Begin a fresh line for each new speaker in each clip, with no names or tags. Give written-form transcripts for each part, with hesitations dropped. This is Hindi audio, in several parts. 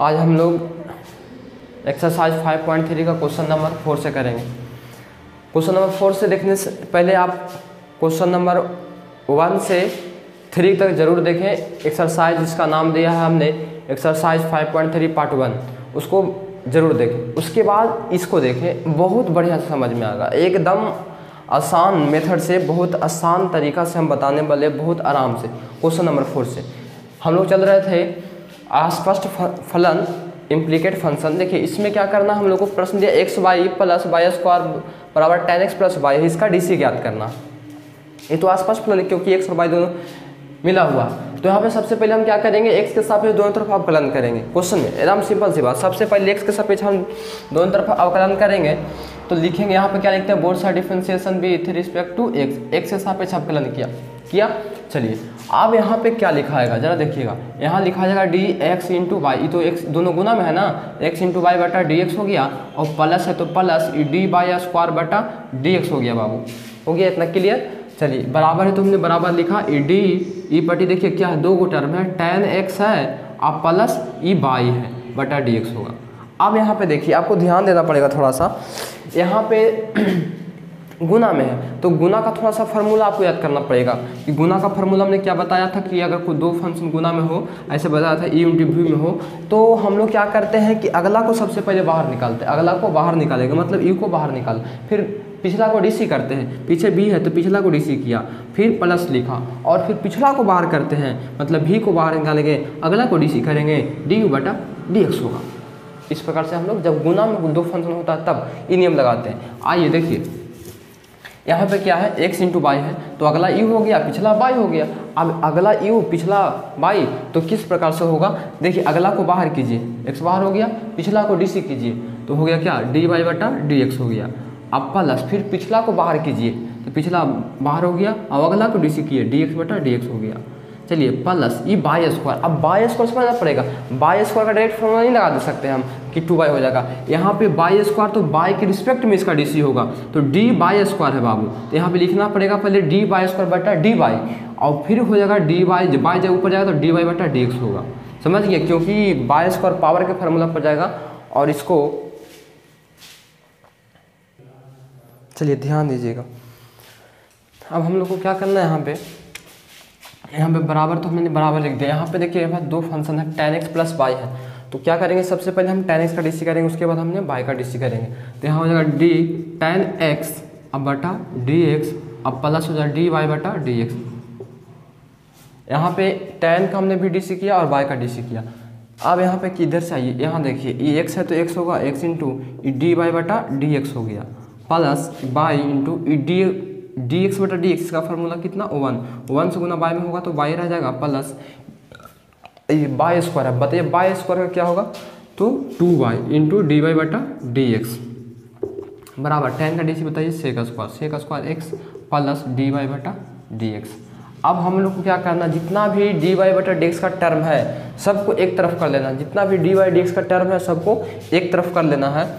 आज हम लोग एक्सरसाइज 5.3 का क्वेश्चन नंबर 4 से करेंगे। क्वेश्चन नंबर 4 से देखने से पहले आप क्वेश्चन नंबर 1 से 3 तक जरूर देखें। एक्सरसाइज जिसका नाम दिया है हमने एक्सरसाइज 5.3 पार्ट 1, उसको जरूर देखें। उसके बाद इसको देखें, बहुत बढ़िया से समझ में आएगा। एकदम आसान मेथड से, बहुत आसान तरीका से हम बताने वाले, बहुत आराम से। क्वेश्चन नंबर 4 से हम लोग चल रहे थे अस्पष्ट फलन इम्प्लीकेट फंक्शन। देखिए इसमें क्या करना, हम लोग को प्रश्न दिया x y plus y square बराबर tan x प्लस वाई, इसका डीसी ज्ञात करना। ये तो अस्पष्ट फलन क्योंकि एक्स और वाई दोनों मिला हुआ। तो यहाँ पे सबसे पहले हम क्या करेंगे, एक्स के सापेक्ष दोनों तरफ अवकलन करेंगे। क्वेश्चन में एकदम सिंपल सी बात, सबसे पहले एक्स के सापेक्ष हम दोनों तरफ अवकलन करेंगे। तो लिखेंगे यहाँ पे क्या लिखते हैं, both side differentiation be with respect to x. X के सापेक्ष अवकलन किया। चलिए अब यहाँ पे क्या लिखा आएगा जरा देखिएगा, यहाँ लिखा जाएगा डी एक्स इंटू वाई। तो एक्स दोनों गुना में है ना, एक्स इंटू वाई बटा डी एक्स हो गया, और प्लस है तो प्लस डी वाई स्क्वायर बटा डी एक्स हो गया। बाबू हो गया इतना क्लियर। चलिए बराबर है तो हमने बराबर लिखा डी ई पट्टी, देखिए क्या है, दो गो टर्म है, tan x है अब प्लस ई वाई है बटा डी एक्स होगा। अब यहाँ पे देखिए आपको ध्यान देना पड़ेगा थोड़ा सा, यहाँ पे गुना में है तो गुना का थोड़ा सा फार्मूला आपको याद करना पड़ेगा कि गुना का फार्मूला हमने क्या बताया था कि अगर कोई दो फंक्शन गुना में हो, ऐसे बताया था ई इंटू वी में हो, तो हम लोग क्या करते हैं कि अगला को सबसे पहले बाहर निकालते हैं। अगला को बाहर निकालेंगे मतलब ई को बाहर निकाल, फिर पिछला को डीसी करते हैं। पीछे बी है तो पिछला को डीसी किया, फिर प्लस लिखा, और फिर पिछला को बाहर करते हैं मतलब भी को बाहर निकालेंगे, अगला को डीसी करेंगे, डी यू बटा डी एक्स होगा। इस प्रकार से हम लोग जब गुना में दो फंक्शन होता है तब ये नियम लगाते हैं। आइए देखिए यहाँ पे क्या है, x इंटू वाई है तो अगला u हो गया, पिछला y हो गया। अब अगला u पिछला y तो किस प्रकार से होगा, देखिए अगला को बाहर कीजिए, x बाहर हो गया, पिछला को डीसी कीजिए तो हो गया क्या, डी वाई बटा डी एक्स हो गया। अब प्लस फिर पिछला को बाहर कीजिए तो पिछला बाहर हो गया, और अगला को डीसी किए, डी एक्स बटा डी एक्स हो गया। चलिए प्लस ई बाई स्क्वायर, अब बाई स्क्वायर समझना पड़ेगा, बाई स्क्वायर का डायरेक्ट फॉर्मूला नहीं लगा दे सकते हम कि 2y हो जाएगा। यहाँ पे बाई स्क्वायर तो बाई के रिस्पेक्ट में इसका डीसी होगा, तो डी बाई स्क्वायर है बाबू, तो यहाँ पे लिखना पड़ेगा पहले डी बाई स्क्वायर बटा डी वाई, और फिर हो जाएगा डी वाई, बाई जब ऊपर जाएगा तो डी वाई बटा डी एक्स होगा। समझ गए, क्योंकि बाई स्क्वायर पावर के फार्मूला पर जाएगा। और इसको चलिए ध्यान दीजिएगा। अब हम लोग को क्या करना है, यहाँ पे बराबर तो हमने बराबर लिख दिया। यहाँ पे देखिए यहाँ दो फंक्शन है, tan x प्लस वाई है, तो क्या करेंगे, सबसे पहले हम tan x का डीसी करेंगे, उसके बाद हमने y का डीसी करेंगे। तो यहाँ हो जाएगा d tan x अब बटा dx, अब प्लस हो जाएगा dy बटा dx। यहाँ पे tan का हमने भी डीसी किया और y का डीसी किया। अब यहाँ पे किधर से आइए, यहाँ देखिए ये x है तो x होगा, x इंटू डी वाई बटा डी एक्स हो गया, plus y into D x बटा डी एक्स का फॉर्मूला कितना, 1 से गुना y में होगा तो y रह जाएगा, प्लस बाई स्क्वायर है, बताइए बाई स्क्वायर का क्या होगा, तो 2y इंटू डी वाई बटा डी एक्स बराबर tan का डीसी बताइए sec square x plus d y बटा डी एक्स। अब हम लोग को क्या करना, जितना भी डी वाई बटा डी एक्स का टर्म है सबको एक तरफ कर लेना, जितना भी डी वाई डी एक्स का टर्म है सबको एक तरफ कर लेना है।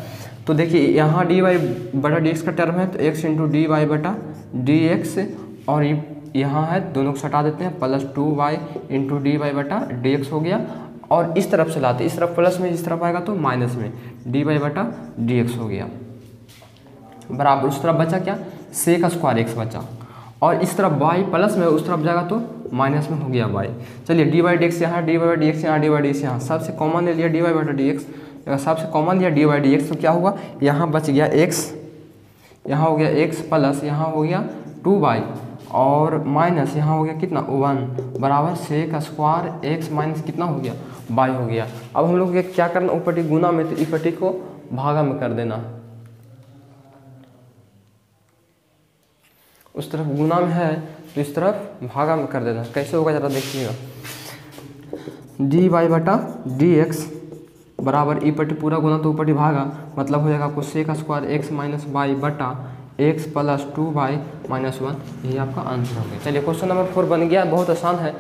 तो देखिए यहाँ डी वाई बटा डी एक्स का टर्म है तो एक्स इंटू डी वाई बटा डी एक्स, और यहाँ है दोनों को हटा देते हैं, plus 2y into d y बटा डी एक्स हो गया। और इस तरफ से लाते, इस तरफ प्लस में, इस तरफ आएगा तो माइनस में, डी वाई बटा डी एक्स हो गया बराबर, उस तरफ बचा क्या, सेक स्क्वायर एक्स बचा, और इस तरफ y प्लस में, उस तरफ जाएगा तो माइनस में हो गया y। चलिए डी वाई डी एक्स यहाँ, डी वाई डी एक्स यहाँ, डी वाई डी एक्स यहाँ, सबसे कॉमन ले लिया डी वाई बटा डी एक्स, सबसे कॉमन लिया डी वाई डी एक्स, तो क्या हुआ, यहाँ बच गया x, यहाँ हो गया x प्लस यहाँ हो गया 2y, और माइनस यहाँ हो गया कितना 1 बराबर सेक स्क्वायर एक्स माइनस कितना हो गया y हो गया। अब हम लोग क्या करना, ऊपर गुना में तो इपटी को भागा में कर देना, उस तरफ गुना में है तो इस तरफ भागा में कर देना। कैसे होगा जरा देखिएगा, डी वाई बटा डी एक्स बराबर ई पट्टी पूरा गुना तो ऊपर भागा, मतलब हो जाएगा आपको sec square x minus y बटा एक्स प्लस 2y माइनस 1, यही आपका आंसर हो गया। चलिए क्वेश्चन नंबर 4 बन गया, बहुत आसान है।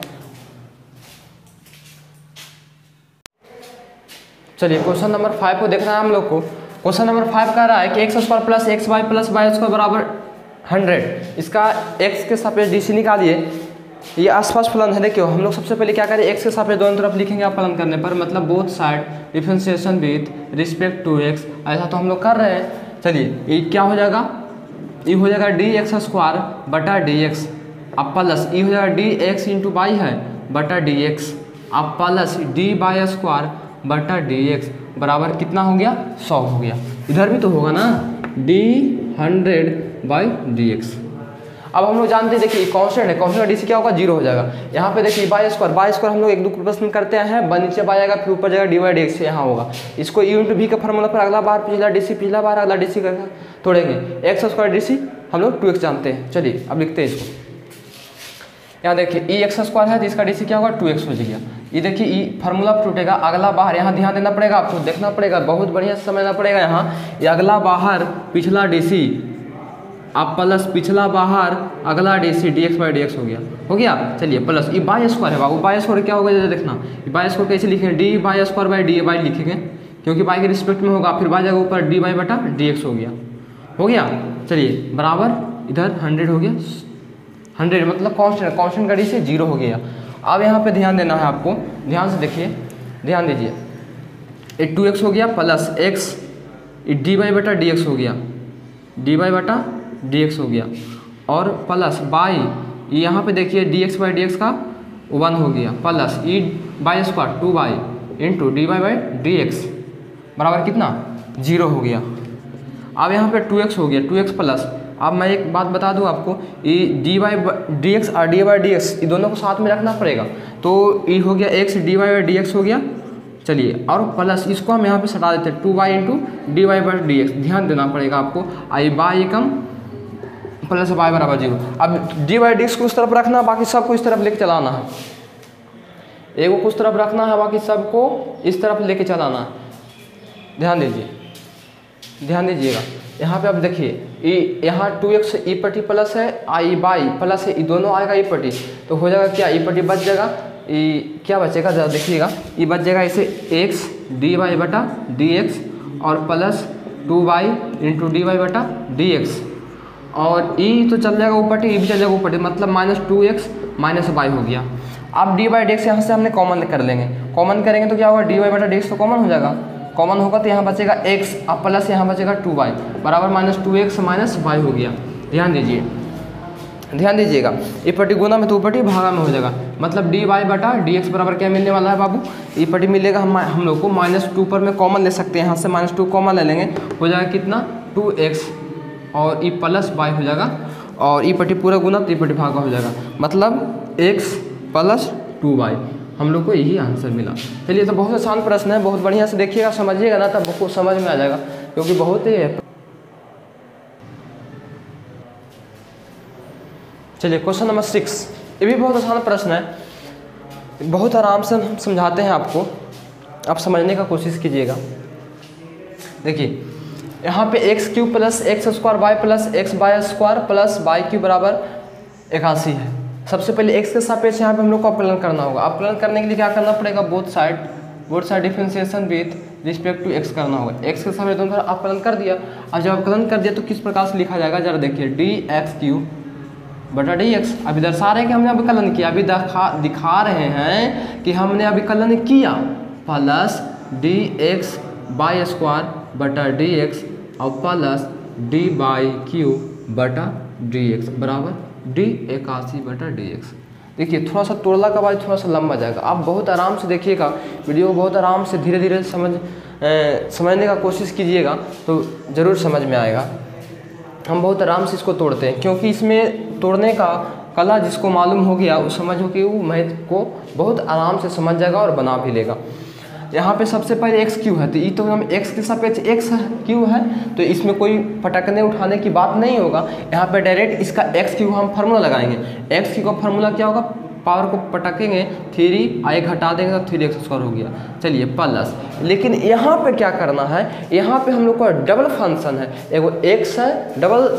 चलिए क्वेश्चन नंबर 5 को देखना है हम लोग को। क्वेश्चन नंबर 5 कह रहा है कि x square plus x y plus y square बराबर 100, इसका x के सापेक्ष डीसी निकालिए। ये आसपास फलन है। देखियो हम लोग सबसे पहले क्या करें, एक्स के सापेक्ष दोनों तरफ लिखेंगे आप फलन करने पर, मतलब both side differentiation with respect to x, ऐसा तो हम लोग कर रहे हैं। चलिए ये क्या हो जाएगा, ये हो जाएगा डी एक्स स्क्वायर बटा डी एक्स, अब प्लस ये हो जाएगा डी एक्स इंटू बाई है बटा डी एक्स, अब प्लस डी बाई स्क्वायर बटा डी एक्स बराबर कितना हो गया, 100 हो गया। इधर भी तो होगा ना, डी 100 बाई डी एक्स। अब हम लोग जानते हैं, देखिए कांस्टेंट है, कांस्टेंट का डीसी क्या होगा, 0 हो जाएगा। यहाँ पे देखिए बाई स्क्वायर हम लोग एक दो प्रश्न करते हैं, नीचे बाई आएगा फिर ऊपर जाएगा डी बाई डी एक्स यहाँ होगा। इसको यू इंटू वी का फॉर्मूला पर अगला बार पिछला डीसी, पिछला बार अगला डीसी करके तोड़ेंगे। एक्स स्क्वायर डीसी हम लोग 2x जानते हैं। चलिए अब लिखते हैं इसको, यहाँ देखिए ई एक्स स्क्वायर है तो इसका डीसी क्या होगा, 2x हो जाएगा। ये देखिए ई फार्मूला टूटेगा, अगला बाहर यहाँ ध्यान देना पड़ेगा आपको, देखना पड़ेगा, बहुत बढ़िया से समझना पड़ेगा। यहाँ ये अगला बाहर पिछला डीसी, अब प्लस पिछला बाहर अगला DC, D x by d x हो गया। चलिए प्लस ये बाई स्क्वायर है बाबू, बाई स्क्वायर क्या होगा जरा देखना, बाई स्क्वायर कैसे लिखेंगे, D by square by d by लिखेंगे क्योंकि बाई के रिस्पेक्ट में होगा, फिर बाई जाएगा ऊपर डी बाई बटा डी एक्स हो गया। चलिए बराबर इधर 100 हो गया, 100 मतलब कांस्टेंट का डीसी 0 हो गया। अब यहाँ पे ध्यान देना है आपको, ध्यान से देखिए, ध्यान दीजिए, ये 2x हो गया प्लस एक्स, डी बाई बटा डी एक्स हो गया, डी बाई बटा डी एक्स हो गया, और प्लस बाई यहाँ पे देखिए D x by d x का 1 हो गया, plus E by square 2 by into d by by d x बराबर कितना, 0 हो गया। अब यहाँ पे 2x हो गया, 2x प्लस, अब मैं एक बात बता दूं आपको, ये डी बाई डी एक्स और डी बाई डी एक्स ये दोनों को साथ में रखना पड़ेगा, तो ये हो गया x D by by d x हो गया। चलिए और प्लस इसको हम यहाँ पे सटा देते हैं, 2 by into d by by d x, ध्यान देना पड़ेगा आपको, आई बाई कम प्लस बाई बराबर 0। अब डी बाई डी एक्स को उस तरफ रखना, बाकी सबको इस तरफ लेके चलाना है, एगो को उस तरफ रखना है, बाकी सबको इस तरफ लेके चलाना है। ध्यान दीजिएगा, यहाँ पे अब देखिए यहाँ 2x ई पट्टी प्लस है, आई बाई प्लस है, ये दोनों आएगा ई पट्टी, तो हो जाएगा क्या, ई पट्टी बच जाएगा, ये क्या बचेगा जरा देखिएगा, ये बच जाएगा इसे एक्स डी वाई बटा डी एक्स और plus 2 by into d y बटा डी एक्स, और ई तो चल जाएगा ऊपर, ई भी चल जाएगा ऊपर, मतलब माइनस 2x माइनस वाई हो गया। अब डी बाई डी एक्स यहाँ से हमने कॉमन कर लेंगे, कॉमन करेंगे तो क्या होगा, डी वाई बटा डी एक्स तो कॉमन हो जाएगा, कॉमन होगा तो यहाँ बचेगा x, अब प्लस यहाँ बचेगा 2y बराबर माइनस 2x माइनस y हो गया। ध्यान दीजिएगा, ये पट्टी गुना में तो ऊपटी भागा में हो जाएगा, मतलब डी वाई बटा डी एक्स बराबर क्या मिलने वाला है बाबू, ये पट्टी मिलेगा हम लोग को -2 पर में कॉमन ले सकते हैं, यहाँ से -2 कॉमन ले लेंगे, हो जाएगा कितना 2x और ये प्लस y हो जाएगा, और ये पट्टी पूरा गुना तो ये पट्टी भागा हो जाएगा, मतलब x प्लस 2y, हम लोग को यही आंसर मिला। चलिए तो बहुत आसान प्रश्न है, बहुत बढ़िया से देखिएगा, समझिएगा ना तब आपको समझ में आ जाएगा, क्योंकि बहुत ही है। चलिए क्वेश्चन नंबर 6, ये भी बहुत आसान प्रश्न है, बहुत आराम से हम समझाते हैं आपको, आप समझने का कोशिश कीजिएगा। देखिए यहाँ पे x cube plus x square y plus x y square plus y cube बराबर 81 है। सबसे पहले x के सापेक्ष यहाँ पे हम लोग को अपलन करना होगा। अपलन करने के लिए क्या करना पड़ेगा, both side differentiation with respect to x करना होगा। x के सापेक्ष दोनों तरफ अपलन कर दिया, और जब अपलन कर दिया तो किस प्रकार से लिखा जाएगा, जरा देखिए डी एक्स क्यूब बटा डी एक्स। अभी दर्शा रहे हैं कि हमने अभिकलन किया, अभी दिखा रहे हैं कि हमने अभिकलन किया, plus D x by square बटा डी एक्स और प्लस डी बाई क्यूब बटा डी एक्स बराबर डी 81 बटा डी एक्स। देखिए थोड़ा सा तोड़ला का बाद थोड़ा सा लंबा जाएगा, आप बहुत आराम से देखिएगा वीडियो को, बहुत आराम से धीरे धीरे समझने का कोशिश कीजिएगा तो ज़रूर समझ में आएगा। हम बहुत आराम से इसको तोड़ते हैं, क्योंकि इसमें तोड़ने का कला जिसको मालूम हो गया वो समझ हो कि वो मैथ को बहुत आराम से समझ जाएगा और बना भी लेगा। यहाँ पे सबसे पहले एक्स क्यू है, तो ये तो हम एक्स के सापेक्ष एक्स क्यू है, तो इसमें कोई पटकने उठाने की बात नहीं होगा। यहाँ पे डायरेक्ट इसका एक्स क्यू हम फार्मूला लगाएंगे। एक्स क्यू का फार्मूला क्या होगा, पावर को पटकेंगे 3 आई घटा देंगे तो 3x स्क्वायर हो गया। चलिए प्लस, लेकिन यहाँ पे क्या करना है, यहाँ पे हम लोग का डबल फंक्शन है, एगो एक्स है डबल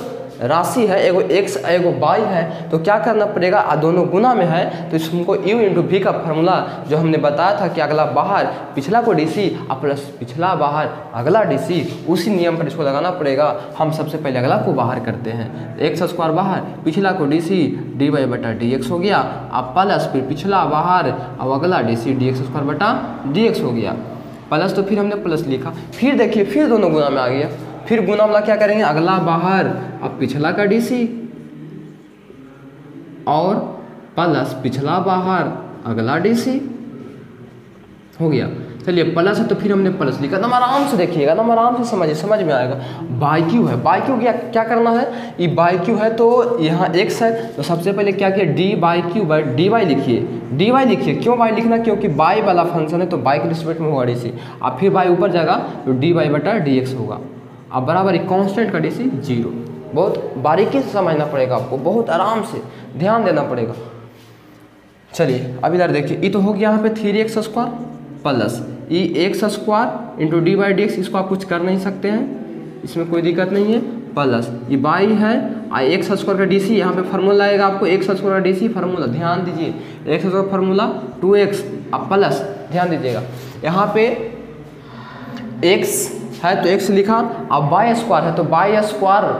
राशि है, एगो x एगो y है, तो क्या करना पड़ेगा, दोनों गुना में है तो इसको u इंटू वी का फार्मूला जो हमने बताया था कि अगला बाहर पिछला को DC प्लस पिछला बाहर अगला DC, उसी नियम पर इसको लगाना पड़ेगा। हम सबसे पहले अगला को बाहर करते हैं, एक्स स्क्वायर बाहर, पिछला को DC dy बटा dx हो गया, अब प्लस फिर पिछला बाहर अब अगला DC dx स्क्वायर बटा dx हो गया, प्लस तो फिर हमने प्लस लिखा, फिर देखिए फिर दोनों गुना में आ गया, फिर गुना वाला क्या करेंगे, अगला बाहर अब पिछला का DC और प्लस पिछला बाहर अगला DC हो गया। चलिए प्लस है तो फिर हमने प्लस लिखा, नंबर आराम से देखिएगा, नंबर आराम से समझिए, समझ में आएगा। बाई क्यू है, बाई क्यू क्या करना है, ये बाई क्यू है तो यहाँ x है तो सबसे पहले क्या किया, d by q by d y लिखिए, डी वाई लिखिए, क्यों वाई लिखना, क्योंकि बाई वाला फंक्शन है तो बाई के रिस्पेक्ट में होगा DC, अब फिर बाई ऊपर जाएगा तो डी वाई बटा dx होगा, अब बराबर एक कॉन्स्टेंट का DC 0। बहुत बारीकी से समझना पड़ेगा आपको, बहुत आराम से ध्यान देना पड़ेगा। चलिए अब इधर देखिए, ये तो हो गया यहाँ पे 3x स्क्वायर प्लस ये x square into d by d x, इसको आप कुछ कर नहीं सकते हैं, इसमें कोई दिक्कत नहीं है, प्लस ये बाई है एक्स स्क्वायर का DC, यहाँ पे फार्मूला आएगा आपको एक्स स्क्वायर का DC फार्मूला, ध्यान दीजिए, एक्स स्क्वायर फार्मूला 2x, अब प्लस ध्यान दीजिएगा, यहाँ पे x है तो x लिखा, अब बाई स्क्वायर है तो बाई स्क्वायर,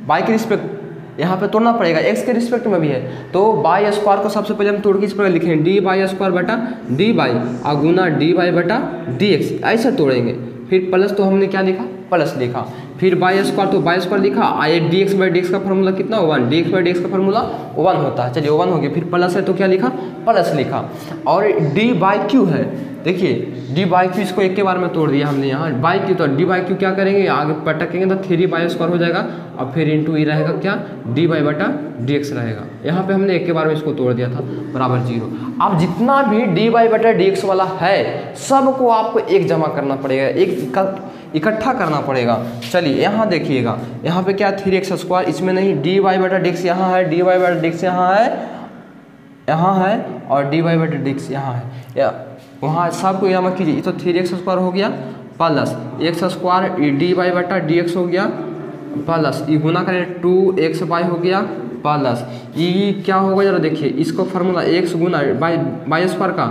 बाई के रिस्पेक्ट यहाँ पे तोड़ना पड़ेगा, x के रिस्पेक्ट में भी है तो बाई स्क्वायर को सबसे पहले हम तोड़ के इस पर लिखेंगे, डी बाई स्क्वायर बटा D by Guna D by बटा डी एक्स, ऐसे तोड़ेंगे, फिर प्लस तो हमने क्या लिखा, प्लस लिखा, फिर बाई स्क्वायर तो बाई स्क्वायर लिखा, आए D x by d x का फॉर्मूला कितना 1, D x by d x का फॉर्मूला 1 होता है, चलिए 1 हो गया, फिर प्लस है तो क्या लिखा, प्लस लिखा, और डी बाई क्यू है, देखिए डी बाई क्यू इसको एक के बार में तोड़ दिया हमने यहाँ, बाई क्यू तो डी बाई क्यू क्या करेंगे, आगे पटकेंगे तो 3 बाई स्क्वायर हो जाएगा, और फिर इंटू ई रहेगा क्या, डी बाई बटा डी एक्स रहेगा, यहाँ पे हमने एक के बार में इसको तोड़ दिया था, बराबर 0। अब जितना भी डी बाई बटा डी एक्स वाला है सबको आपको एक जमा करना पड़ेगा, एक इकट्ठा करना पड़ेगा। चलिए यहाँ देखिएगा, यहाँ पे क्या 3x स्क्वायर, इसमें नहीं, डी वाई बटा डी एक्स यहाँ है, डी वाई बटा डी एक्स यहाँ है और डी वाई बटा डी एक्स यहाँ है, वहाँ सबको जमा कीजिए, ये तो 3x स्क्वायर हो गया plus x square d y बटा डी एक्स हो गया, प्लस ये गुना करें 2x वाई हो गया, प्लस ये क्या होगा जरा देखिए, इसको formula x Guna by square का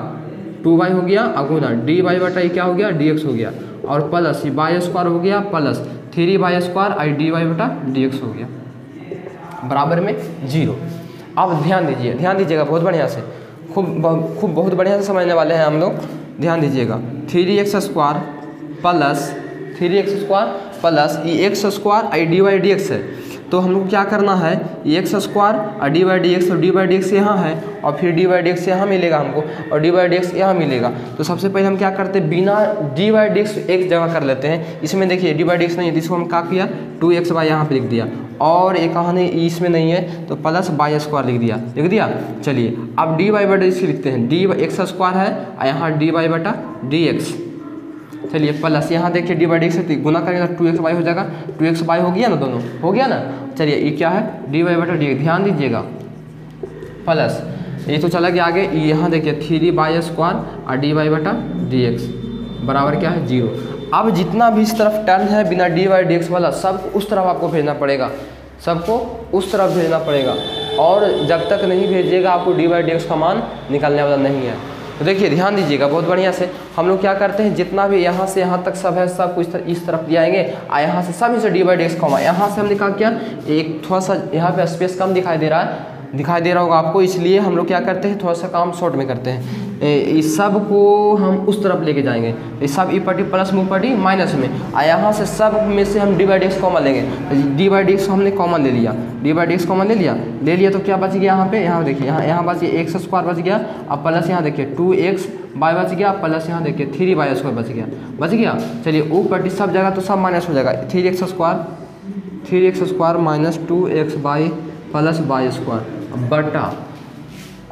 2y हो गया, गुना डी वाई बटा ये क्या हो गया, dx हो गया, और प्लस ये बाई स्क्वायर हो गया plus 3 by square I d y बटा dx हो गया, बराबर में 0। अब ध्यान दीजिएगा बहुत बढ़िया से, खूब बहुत बढ़िया से समझने वाले हैं हम लोग, ध्यान दीजिएगा, 3x स्क्वायर प्लस ये x square I d y d x है, तो हम लोग क्या करना है, ये एक्स स्क्वायर और डी वाई डी एक्स, और डी वाई डी एक्स यहाँ है और फिर डी वाई डी एक्स यहाँ मिलेगा हमको, और डी वाई डी एक्स यहाँ मिलेगा, तो सबसे पहले हम क्या करते हैं, बिना डी वाई डी एक्स एक जगह कर लेते हैं, इसमें देखिए डी वाई डी एक्स नहीं है, इसको हम क्या किया 2x वाई यहाँ पे लिख दिया, और एक कहाँ नहीं इसमें नहीं है तो प्लस बाई स्क्वायर लिख दिया। चलिए अब डी वाई बटा इससे लिखते हैं, डी एक्स स्क्वायर है और यहाँ डी वाई बटा डी एक्स, चलिए प्लस यहाँ देखिए डी बाई डी एक्स गुना करेंगे तो 2x वाई हो जाएगा, 2x वाई हो गया ना, दोनों हो गया ना। चलिए ये क्या है, डी वाई बटा डी, ध्यान दीजिएगा, प्लस ये तो चला गया आगे, यहाँ देखिए 3 बाई स्क्वायर और डी वाई बटा डी एक्स बराबर क्या है 0। अब जितना भी इस तरफ टर्न है बिना डी वाई डी एक्स वाला सब उस तरफ आपको भेजना पड़ेगा, सबको उस तरफ भेजना पड़ेगा, और जब तक नहीं भेजिएगा आपको डी वाई डी एक्स का मान निकालने वाला नहीं है। तो देखिए ध्यान दीजिएगा बहुत बढ़िया से, हम लोग क्या करते हैं, जितना भी यहाँ से यहाँ तक सब है सब कुछ इस तरफ ले आएंगे, और यहाँ से सब इसे D by d x comma, यहाँ से हमने क्या किया, एक थोड़ा सा यहाँ पे स्पेस कम दिखाई दे रहा होगा आपको, इसलिए हम लोग क्या करते हैं, थोड़ा सा काम शॉर्ट में करते हैं, इस सब को हम उस तरफ लेके जाएंगे, इस सब ई पट्टी प्लस मुँह पट्टी माइनस में, और यहाँ से सब में से हम D by d x common लेंगे, डी बाई डी एक्स हमने कॉमन ले लिया, D by d x common ले लिया तो क्या बच गया यहाँ पे, यहाँ देखिए यहाँ बच गया एक्स स्क्वायर बच गया, अब प्लस यहाँ देखिए 2x बाई बच गया, प्लस यहाँ देखिए 3 बाई स्क्वायर बच गया। चलिए वो पट्टी सब जगह तो सब माइनस हो जाएगा, 3x square minus 2x by plus by square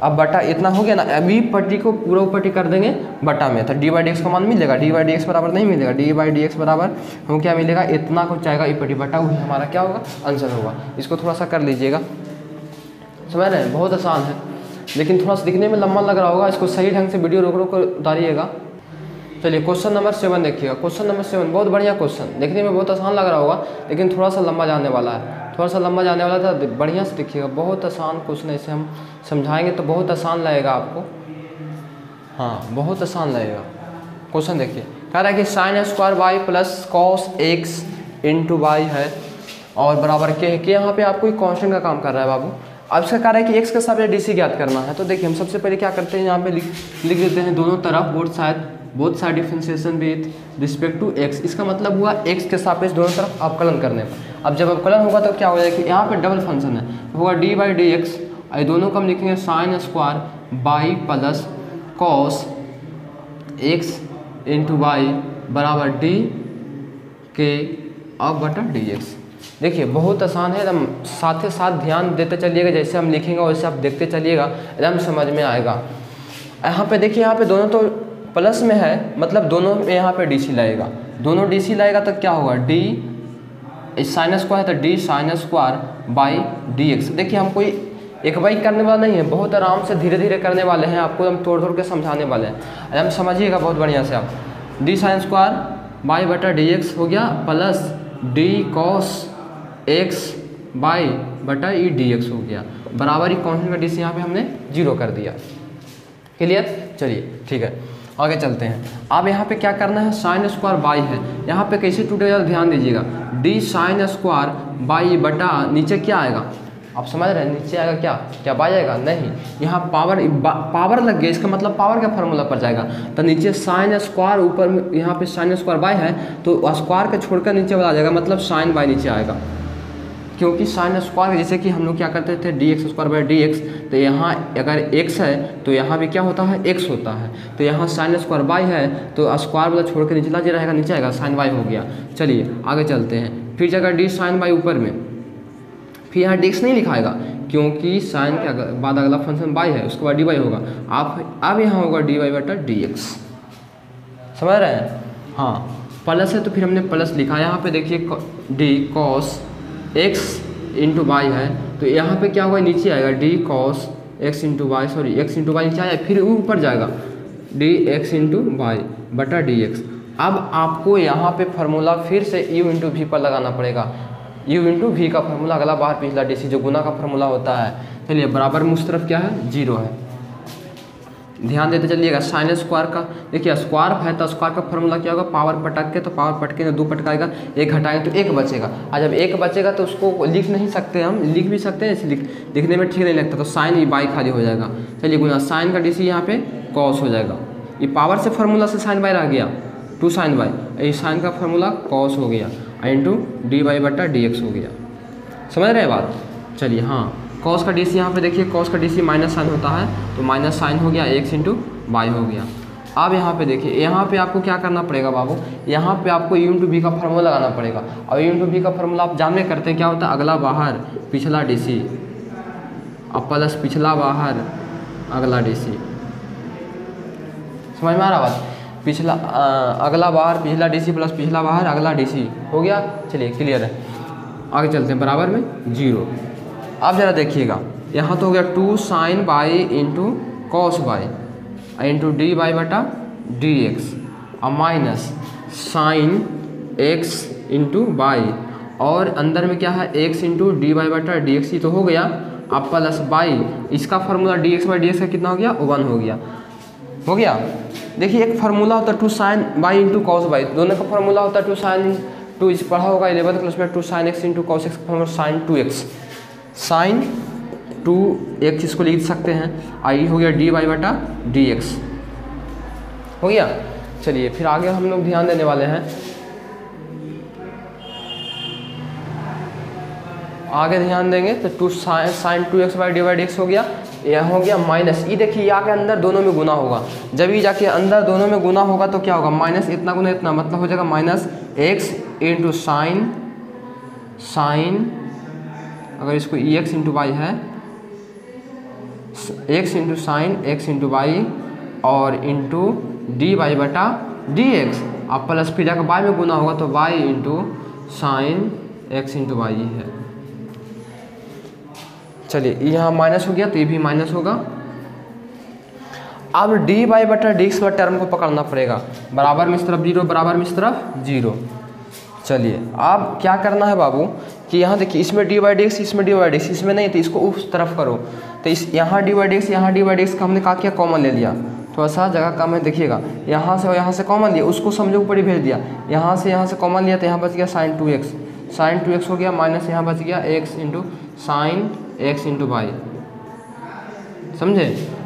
अब बटा इतना हो गया ना, अभी पट्टी को पूरा पट्टी कर देंगे बटा में, तो डी बाई डी एक्स का मान मिलेगा, डी बाई डी एक्स बराबर नहीं मिलेगा, डी बाई डी एक्स बराबर हमको क्या मिलेगा, इतना कुछ जाएगा ई पट्टी बटा, वही हमारा क्या होगा आंसर होगा। इसको थोड़ा सा कर लीजिएगा, समझ रहे हैं, बहुत आसान है, लेकिन थोड़ा सा दिखने में लंबा लग रहा होगा, इसको सही ढंग से वीडियो रोक कर उतारिएगा। चलिए क्वेश्चन नंबर 7 देखिएगा, क्वेश्चन नंबर 7 बहुत बढ़िया क्वेश्चन, देखने में बहुत आसान लग रहा होगा लेकिन थोड़ा सा लंबा जाने वाला है। थोड़ा सा लंबा जाने वाला था, बढ़िया से देखिएगा, बहुत आसान क्वेश्चन है, इसे हम समझाएंगे तो बहुत आसान लगेगा आपको। हाँ, बहुत आसान लगेगा क्वेश्चन। देखिए कह रहा है कि sine square y plus cos x into y है और बराबर के है कि यहाँ पे आपको एक कॉन्स्टेंट का काम कर रहा है बाबू। अब इसका कह रहा है कि एक्स के साथ डीसी ज्ञात करना है। तो देखिए हम सबसे पहले क्या करते हैं, यहाँ पे लिख देते हैं दोनों तरफ both side differentiation with respect to x. इसका मतलब हुआ एक्स के सापेक्ष दोनों तरफ अवकलन करने पर। अब जब अवकलन होगा तो क्या हो जाएगा कि यहाँ पे डबल फंक्शन है, होगा डी बाई डी एक्स, दोनों को हम लिखेंगे sine square by plus cos x into y बराबर डी के अब बटा डी एक्स। देखिए बहुत आसान है एकदम, साथ ही साथ ध्यान देते चलिएगा, जैसे हम लिखेंगे वैसे आप देखते चलिएगा, एकदम समझ में आएगा। यहाँ पे देखिए, यहाँ पे दोनों तो प्लस में है, मतलब दोनों में यहाँ पे डीसी लाएगा, दोनों डीसी लाएगा तो क्या होगा, डी साइन स्क्वायर है तो D sine square by d x. देखिए हम कोई एक बाई करने वाला नहीं है, बहुत आराम से धीरे धीरे करने वाले हैं, आपको हम तोड़ के समझाने वाले हैं, एकदम समझिएगा बहुत बढ़िया से आप। डी साइन स्क्वायर बाई बटा डी एक्स हो गया plus D cos x by बटा ई डी एक्स हो गया, बराबर ही कॉन्स्टेंट का डीसी यहाँ पे हमने 0 कर दिया। क्लियर? चलिए ठीक है, आगे चलते हैं। अब यहाँ पे क्या करना है, साइन स्क्वायर बाई है, यहाँ पे कैसे टूटेगा ध्यान दीजिएगा, डी साइन स्क्वायर बाई बटा नीचे क्या आएगा, आप समझ रहे हैं, नीचे आएगा क्या, क्या बाई आएगा, नहीं, यहाँ पावर लग गया, इसका मतलब पावर का फार्मूला पर जाएगा, तो नीचे साइन स्क्वायर, ऊपर में यहाँ पे साइन स्क्वायर बाई है तो स्क्वायर का छोड़कर नीचे वाला आ जाएगा, मतलब साइन बाई नीचे आएगा, क्योंकि साइन स्क्वायर जैसे कि हम लोग क्या करते थे D x square by d x, तो यहाँ अगर एक्स है तो यहाँ भी क्या होता है, एक्स होता है, तो यहाँ साइन स्क्वायर बाई है तो स्क्वायर वाला छोड़ के नीचे रहेगा, नीचे आएगा साइन बाई हो गया। चलिए आगे चलते हैं, फिर जगह डी साइन बाई ऊपर में, फिर यहाँ डी एक्स नहीं लिखाएगा क्योंकि साइन के बाद अगला फंक्शन बाई है, उसके बाद डी बाई होगा, अब यहाँ होगा डी बाई बटा डी एक्स, समझ रहे हैं। हाँ प्लस है तो फिर हमने प्लस लिखा, यहाँ पे देखिए d cos x into y है तो यहाँ पे क्या होगा, नीचे आएगा d cos x into y, sorry x into y नीचे आएगा, फिर ऊपर जाएगा डी एक्स इंटू वाई बटा डी एक्स। अब आपको यहाँ पे फार्मूला फिर से यू इंटू वी पर लगाना पड़ेगा, यू इंटू वी का फार्मूला अगला बाहर पिछला डीसी जो गुना का फार्मूला होता है। चलिए बराबर में उस तरफ क्या है, 0 है, ध्यान देते चलिएगा। साइन स्क्वायर का देखिए स्क्वायर है तो स्क्वायर का फार्मूला क्या होगा, पावर पटक के, तो पावर पटके में 2 पटकाएगा, 1 घटाएंगे तो 1 बचेगा, और जब 1 बचेगा तो उसको लिख नहीं सकते, हम लिख भी सकते हैं, इसे लिखने में ठीक नहीं लगता, तो साइन ये बाई खाली हो जाएगा। चलिए गुना साइन का डीसी यहाँ पे कॉस हो जाएगा, ये पावर से फार्मूला से साइन बाई रह गया 2 साइन बाई, ये साइन का फार्मूला कॉस हो गया इंटू डी बाई बटा डी एक्स हो गया, समझ रहे हैं बात। चलिए हाँ, कॉस का डीसी यहाँ पे देखिए, कॉस का डीसी माइनस साइन होता है तो माइनस साइन हो गया, एक्स इंटू वाई हो गया। अब यहाँ पे देखिए, यहाँ पे आपको क्या करना पड़ेगा बाबू, यहाँ पे आपको यू इंटू वी का फार्मूला लगाना पड़ेगा, और यू इंटू वी का फार्मूला आप जानने करते हैं क्या होता है, अगला बाहर पिछला डीसी अब प्लस पिछला बाहर अगला डीसी, समझ में आ रहा बात, पिछला अगला बाहर पिछला डीसी प्लस पिछला बाहर अगला डीसी हो गया। चलिए क्लियर है, आगे चलते हैं, बराबर में 0। अब जरा देखिएगा, यहाँ तो हो गया 2 sine by into cos by into d by बटा डी एक्स, और minus sine x into by, और अंदर में क्या है एक्स इंटू डी बाई बटा डी एक्स, ही तो हो गया। अब प्लस बाई, इसका formula d x by d x का कितना हो गया, 1 हो गया, हो गया। देखिए एक फार्मूला होता है 2 sine by into cos by, दोनों का फार्मूला होता है 2 साइन 2, इस पढ़ा होगा 11th क्लास में, 2 sine x into cos x का formula sine 2x, sine 2x इसको लिख सकते हैं, आई हो गया डी बाई बटा डी एक्स हो गया। चलिए फिर आगे हम लोग ध्यान देने वाले हैं, आगे ध्यान देंगे तो 2 sine 2x by d by d x हो गया, यह हो गया माइनस, ये देखिए आगे अंदर दोनों में गुना होगा, जब ये जाके अंदर दोनों में गुना होगा तो क्या होगा, माइनस इतना गुना इतना, मतलब हो जाएगा माइनस एक्स इंटू साइन, अगर इसको ई एक्स इंटू वाई है, x into sine x into y और इंटू डी वाई बटा डी एक्स, अब प्लस फिर जाकर वाई में गुना होगा तो y into sine x into y है। चलिए यहाँ माइनस हो गया तो ये भी माइनस होगा। अब डी बाई बटा डी एक्स वाला टर्म को पकड़ना पड़ेगा, बराबर में इस तरफ 0, बराबर में इस तरफ 0। चलिए अब क्या करना है बाबू, कि यहाँ देखिए इसमें डी बाई डी एक्स, इसमें डी बाई डी एक्स, इसमें नहीं तो इसको उस तरफ करो, तो इस यहाँ डी बाई डी एक्स, यहाँ डी बाई डी एक्स का हमने क्या किया, कॉमन ले लिया, थोड़ा सा जगह कम है देखिएगा, यहाँ से और यहाँ से कॉमन लिया, उसको समझो ऊपर ही भेज दिया, यहाँ से कॉमन लिया तो यहाँ बच गया साइन 2x, साइन 2x हो गया, माइनस यहाँ बच गया x into sine x into y, समझे,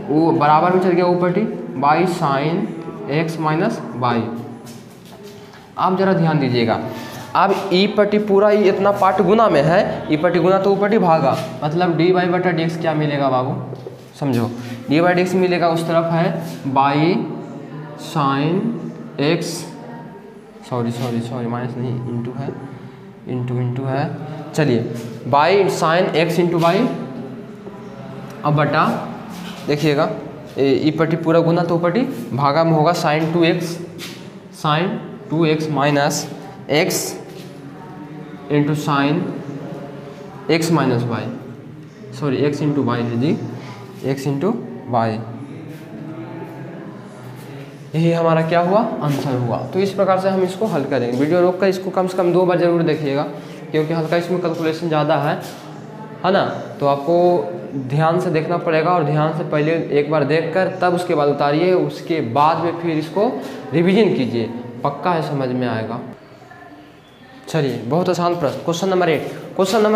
वो बराबर में चल गया ऊपर T by sine x minus y. आप जरा ध्यान दीजिएगा, अब ई पट्टी पूरा ही इतना पार्ट गुना में है, ई पट्टी गुना तो ऊपर टी भागा, मतलब डी वाई बटा डी एक्स क्या मिलेगा बाबू, समझो, डी बाई डी एक्स मिलेगा, उस तरफ है by sine x, sorry minus नहीं, इंटू है, इंटू है, चलिए by sine x into y, अब बटा देखिएगा ई पट्टी पूरा गुना तो ऊपर टी भागा में होगा sine 2x minus x into sine x minus y, sorry x into y है जी, एक्स इंटू वाई, यही हमारा क्या हुआ, आंसर हुआ। तो इस प्रकार से हम इसको हल करेंगे। वीडियो रोक कर इसको कम से कम 2 बार जरूर देखिएगा, क्योंकि हल्का इसमें कैलकुलेशन ज़्यादा है ना, तो आपको ध्यान से देखना पड़ेगा, और ध्यान से पहले एक बार देखकर तब उसके बाद उतारिए, उसके बाद में फिर इसको रिवीजन कीजिए, पक्का है समझ में आएगा। चलिए बहुत आसान प्रश्न, क्वेश्चन नंबर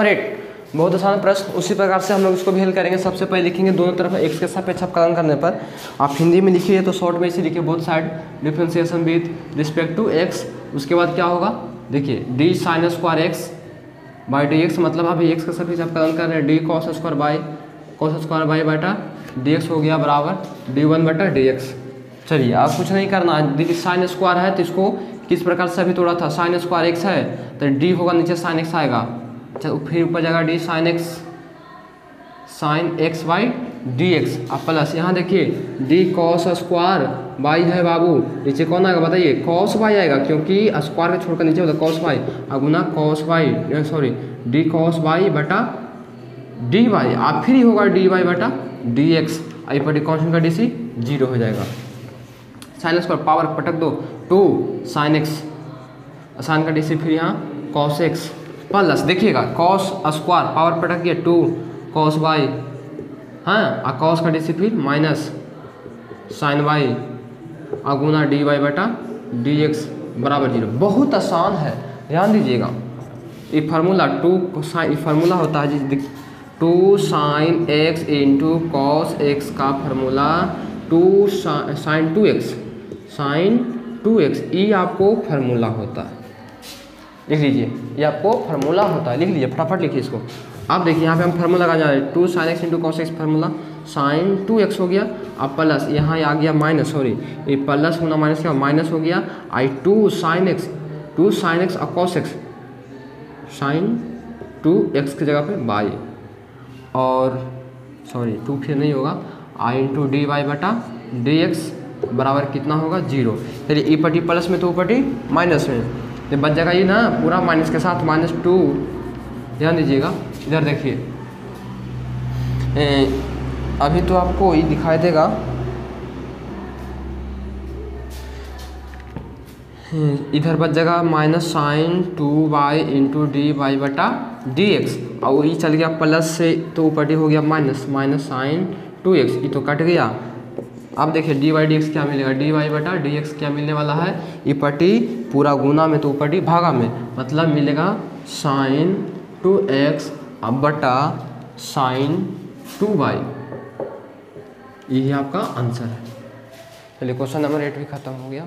8 बहुत आसान प्रश्न, उसी प्रकार से हम लोग इसको भी हल करेंगे। सबसे पहले लिखेंगे दोनों तरफ x के सापेक्ष अवकलन करने पर, आप हिंदी में लिखिए तो शॉर्ट में इसे लिखिए both side differentiation with respect to x, उसके बाद क्या होगा देखिए d sine square x by d x, मतलब अभी x के सापेक्ष अवकलन कर रहे हैं, डी कॉस स्क्वायर बाई बटा डी एक्स हो गया बराबर डी 1 बटा डी एक्स। चलिए अब कुछ नहीं करना, देखिए साइन स्क्वायर है तो इसको किस प्रकार से अभी तोड़ा था, साइन स्क्वायर एक्स है तो डी होगा, नीचे साइन एक्स आएगा, अच्छा फिर ऊपर जाएगा D sine x by d x, अब प्लस यहाँ देखिए डी कॉस स्क्वायर बाई है बाबू, नीचे कौन आएगा बताइए, कॉस बाई आएगा, क्योंकि स्क्वायर का छोड़कर नीचे होता है कॉस बाई, अब गुना cos y, sorry d cos y बटा डी वाई, अब फिर होगा डी वाई बटा डी एक्स, आई पर डी कॉन्स्टेंट का डी सी 0 हो जाएगा, साइन स्क्वायर पावर पटक दो 2 साइन एक्स, साइन का डी सी फिर यहाँ कॉस एक्स प्लस देखिएगा कॉस स्क्वायर पावर पटक गया 2 कॉस वाई, हाँ और कॉस का डी सी फिर माइनस साइन वाई अगुना डी वाई बटा डी एक्स बराबर 0। बहुत आसान है, ध्यान दीजिएगा, ये फार्मूला 2 साइन फार्मूला होता है जी, 2 sine x into cos x का फार्मूला 2 साइन 2x, ये आपको फार्मूला होता है, लिख लीजिए, ये आपको फार्मूला होता है, लिख लीजिए फटाफट लिखिए इसको। अब देखिए यहाँ पे हम फार्मूला लगा जा रहे हैं, 2 sine x into cos x formula sine 2x हो गया, अब प्लस यहाँ आ गया माइनस, सॉरी ये प्लस होना माइनस क्या माइनस हो गया, आई 2 साइन एक्स और कॉस एक्स साइन 2x की जगह पे बाई, और सॉरी 2 फिर नहीं होगा, आई इंटू डी वाई बटा डी एक्स बराबर कितना होगा 0। चलिए ई पट्टी प्लस में तो ऊपर माइनस में, तो बच जाएगा ये ना पूरा माइनस के साथ -2, ध्यान दीजिएगा इधर देखिए, अभी तो आपको ये दिखाई देगा, इधर बच जाएगा minus sine 2y into d y बटा डी एक्स, और ये चल गया प्लस से तो ऊपर हो गया माइनस साइन 2x, ये तो कट गया। अब देखिए डी वाई डी एक्स क्या मिलेगा, डी वाई बटा डी एक्स क्या मिलने वाला है, ये पट्टी पूरा गुना में तो ऊपर भागा में, मतलब मिलेगा साइन 2x अब बटा साइन 2y, यही आपका आंसर है। चलिए क्वेश्चन नंबर 8 भी खत्म हो गया।